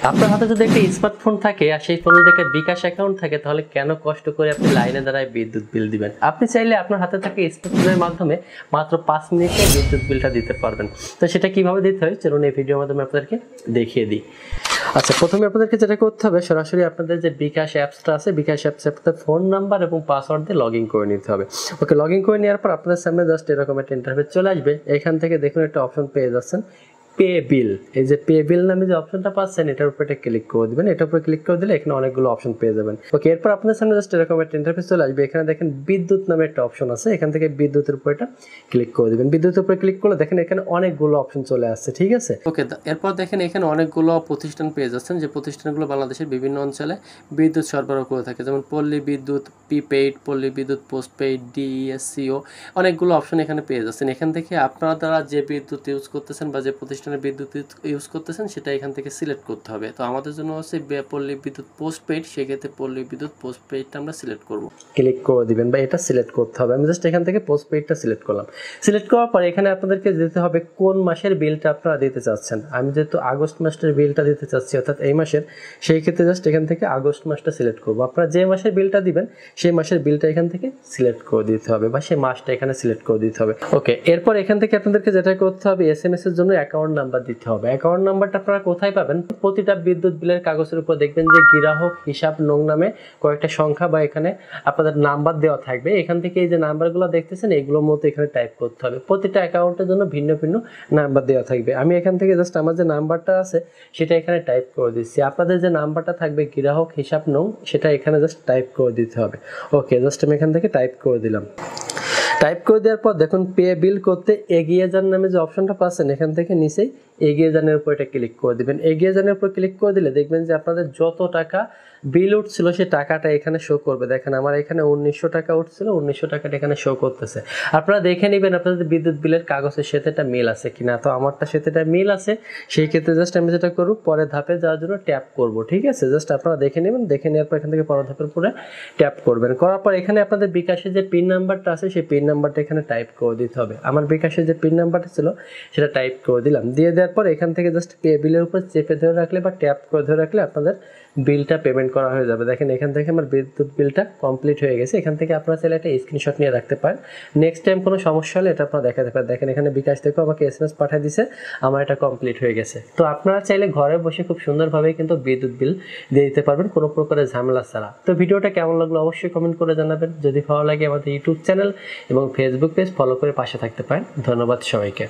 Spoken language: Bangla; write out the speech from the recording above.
আপনার হাতে যদি একটা স্মার্টফোন থাকে আর সেই ফোনে যদি একটা বিকাশ অ্যাকাউন্ট থাকে, তাহলে কেন কষ্ট করে আপনি লাইনে দাঁড়ায় বিদ্যুৎ বিল দিবেন? আপনি চাইলে আপনার হাতে থাকা স্মার্টফোনের মাধ্যমে মাত্র 5 মিনিটে বিদ্যুৎ বিলটা দিতে পারবেন। তো সেটা কিভাবে দিতে হয় চলুন এই ভিডিওর মাধ্যমে আপনাদেরকে দেখিয়ে দিই। আচ্ছা, প্রথমে আপনাদেরকে যেটা করতে হবে, সরাসরি আপনাদের যে বিকাশ অ্যাপসটা আছে, বিকাশ অ্যাপসে আপনাদের ফোন নাম্বার এবং পাসওয়ার্ড দিয়ে লগ ইন করে নিতে হবে। ওকে, লগ ইন করে নেওয়ার পর আপনাদের সামনে জাস্ট এরকম একটা ইন্টারফেস চলে আসবে। এখান থেকে দেখুন একটা অপশন পেয়ে যাচ্ছেন, পে বিল। এই যে পে বিল নামে যে অপশনটা পাচ্ছেন, এটার উপর একটা ক্লিক করে দিবেন। এটার উপর ক্লিক করে দিলে এখানে অনেকগুলো অপশন পেয়ে যাবেন। ওকে, এরপর আপনাদের সামনে জাস্ট এরকম একটা ইন্টারফেস চলে আসবে। এখানে দেখেন বিদ্যুৎ নামে একটা অপশন আছে, এখান থেকে বিদ্যুতের উপর এটা ক্লিক করে দিবেন। বিদ্যুতের উপর ক্লিক করলে দেখেন এখানে অনেকগুলো অপশন চলে আসছে, ঠিক আছে? ওকে, এরপর দেখেন এখানে অনেকগুলো প্রতিষ্ঠান পেয়ে যাচ্ছেন, যে প্রতিষ্ঠানগুলো বাংলাদেশের বিভিন্ন অঞ্চলে বিদ্যুৎ সরবরাহ করে থাকে, যেমন পল্লী বিদ্যুৎ, প্রিপেইড, পল্লী বিদ্যুৎ পোস্টপেইড, ডিএসসিও, অনেকগুলো অপশন এখানে পেয়ে যাচ্ছেন। এখান থেকে আপনারা যে বিদ্যুৎ ইউজ করতেছেন বা যে প্রতিষ্ঠানের বিদ্যুৎ ইউজ করতেছেন সেটা এখান থেকে সিলেক্ট করতে হবে। তো আমাদের জন্য হচ্ছে পল্লী বিদ্যুৎ পোস্টপেইড, সেক্ষেত্রে পল্লী বিদ্যুৎ পোস্টপেইডটা আমরা সিলেক্ট করব। ক্লিক করে দিবেন বা এটা সিলেক্ট করতে হবে। আমি জাস্ট এখান থেকে পোস্টপেইডটা সিলেক্ট করলাম। সিলেক্ট করার পর এখানে আপনাদেরকে দিতে হবে কোন মাসের বিলটা আপনারা দিতে চাচ্ছেন। আমি যেহেতু আগস্ট মাসের বিলটা দিতে চাচ্ছি, অর্থাৎ এই মাসের, সেই ক্ষেত্রে জাস্ট এখান থেকে আগস্ট মাসটা সিলেক্ট করব। আপনারা যে মাসের বিলটা দিবেন সেই মাসের বিলটা এখান থেকে সিলেক্ট করে দিতে হবে বা সেই মাসটা এখানে সিলেক্ট করে দিতে হবে। ওকে, এরপর এখান থেকে আপনাদেরকে যেটা করতে হবে, এসএমএস এর জন্য অ্যাকাউন্ট নাম্বার দিতে হবে। অ্যাকাউন্ট নাম্বারটা আপনারা কোথায় পাবেন? প্রতিটা বিদ্যুৎ বিলের কাগজের উপর দেখবেন যে গ্রাহক হিসাব নং নামে কয়েকটা সংখ্যা বা এখানে আপনাদের নাম্বার দেওয়া থাকবে। এখান থেকে এই যে নাম্বারগুলো দেখতেছেন, এইগুলোর মতো এখানে টাইপ করতে হবে। প্রতিটা অ্যাকাউন্টের জন্য ভিন্ন ভিন্ন নাম্বার দেওয়া থাকবে। আমি এখান থেকে জাস্ট আমার যে নাম্বারটা আছে সেটা এখানে টাইপ করে দিচ্ছি। আপনাদের যে নাম্বারটা থাকবে গ্রাহক হিসাব নং, সেটা এখানে জাস্ট টাইপ করে দিতে হবে। ওকে, জাস্ট আমি এখান থেকে টাইপ করে দিলাম। টাইপ করে দেওয়ার পর দেখুন পে বিল করতে এগিয়ে যান নামে যে অপশনটা পাচ্ছেন, এখান থেকে নিচেই এগিয়ে যানের উপর এটা ক্লিক করে দিবেন। এগিয়ে যানের উপর ক্লিক করে দিলে দেখবেন যে আপনাদের যত টাকা বিল উঠছিল সেই টাকাটা এখানে শো করবে। দেখেন আমার এখানে 1900 টাকা উঠছিল, 1900 টাকাটা এখানে শো করতেছে। আপনারা দেখে নেবেন আপনাদের বিদ্যুৎ বিলের কাগজের সাথে এটা মিল আছে কিনা। তো আমারটা সাথে এটা মিল আছে, সেই ক্ষেত্রে জাস্ট আমি যেটা করব, পরের ধাপে যাওয়ার জন্য ট্যাপ করব, ঠিক আছে? জাস্ট আপনারা দেখে নেবেন, দেখে নেওয়ার পর এখান থেকে পরের ধাপের উপরে ট্যাপ করবেন। করার পর এখানে আপনাদের বিকাশের যে পিন নাম্বারটা আছে সেই পিন নাম্বারটা এখানে টাইপ করে দিতে হবে। আমার বিকাশের যে পিন নাম্বারটা ছিল সেটা টাইপ করে দিলাম। দিয়ে দেওয়ার পর এখান থেকে জাস্ট পে বিলের উপর চেপে ধরে রাখলে বা ট্যাপ করে ধরে রাখলে আপনাদের বিলটা পেমেন্ট করা হয়ে যাবে। দেখেন এখান থেকে আমার বিদ্যুৎ বিলটা কমপ্লিট হয়ে গেছে। এখান থেকে আপনারা চাইলে একটা স্ক্রিনশট নিয়ে রাখতে পারেন। নেক্সট টাইম কোনো সমস্যা হলে এটা আপনারা দেখাতে পারেন। দেখেন এখানে বিকাশ থেকেও আমাকে এসএমএস পাঠিয়ে দিয়েছে, আমার এটা কমপ্লিট হয়ে গেছে। তো আপনারা চাইলে ঘরে বসে খুব সুন্দরভাবে কিন্তু বিদ্যুৎ বিল দিয়ে দিতে পারবেন কোনো প্রকারের ঝামেলা ছাড়া। তো ভিডিওটা কেমন লাগলো অবশ্যই কমেন্ট করে জানাবেন। যদি ভালো লাগে আমাদের ইউটিউব চ্যানেল এবং ফেসবুক পেজ ফলো করে পাশে থাকতে পারেন। ধন্যবাদ সবাইকে।